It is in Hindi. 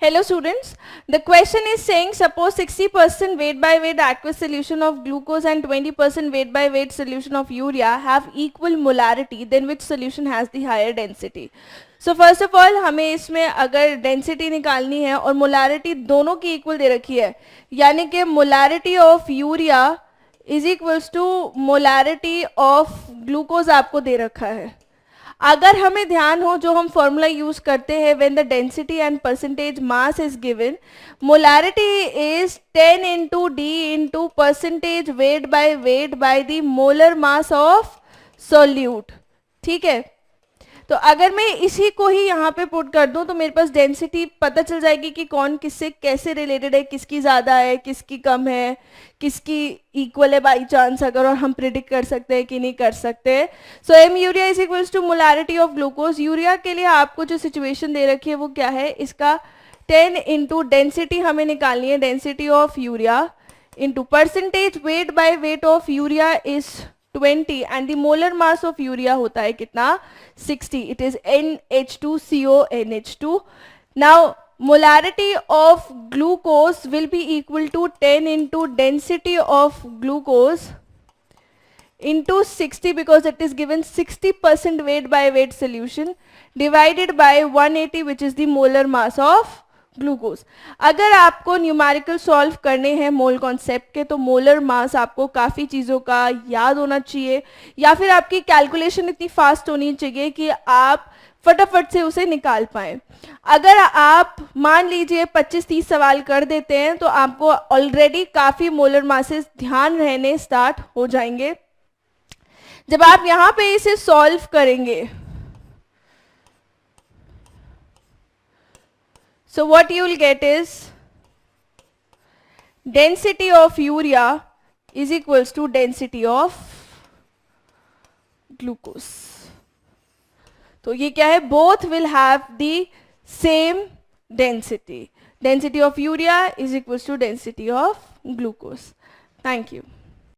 Hello students, the question is saying suppose 60% weight by weight aqueous solution of glucose and 20% weight by weight solution of urea have equal molarity, then which solution has the higher density? So first of all हमें इसमें अगर डेंसिटी निकालनी है और मोलारिटी दोनों की इक्वल दे रखी है, यानी कि molarity of urea is equals to molarity of glucose आपको दे रखा है। अगर हमें ध्यान हो जो हम फॉर्मूला यूज करते हैं when the density and percentage mass is given, molarity is 10 into D into percentage weight by the molar mass of solute. ठीक है, तो अगर मैं इसी को ही यहाँ पे पुट कर दूं तो मेरे पास डेंसिटी पता चल जाएगी कि कौन किससे कैसे रिलेटेड है, किसकी ज़्यादा है, किसकी कम है, किसकी इक्वल है बाई चांस अगर, और हम प्रिडिक्ट कर सकते हैं कि नहीं कर सकते। So m urea is equals to molarity of glucose. Urea के लिए आपको जो सिचुएशन दे रखी है वो क्या है, इसका 10 इंटू डेंसिटी हमें निकालनी है, density of urea into percentage weight by weight of urea is 20 and the molar mass of urea होता है कितना, 60. It is NH2CO NH2. Now molarity of glucose will be equal to 10 into density of glucose into 60 because it is given 60% weight by weight solution divided by 180 which is the molar mass of glucose. अगर आपको न्यूमेरिकल सॉल्व करने हैं मोल कॉन्सेप्ट के तो मोलर मास आपको काफ़ी चीज़ों का याद होना चाहिए, या फिर आपकी कैलकुलेशन इतनी फास्ट होनी चाहिए कि आप फटाफट से उसे निकाल पाएँ। अगर आप मान लीजिए 25-30 सवाल कर देते हैं तो आपको ऑलरेडी काफ़ी मोलर मासेस ध्यान रहने स्टार्ट हो जाएंगे। जब आप यहाँ पे इसे सॉल्व करेंगे, so what you will get is density of urea is equals to density of glucose. तो ये क्या है, both will have the same density. Density of urea is equals to density of glucose. Thank you.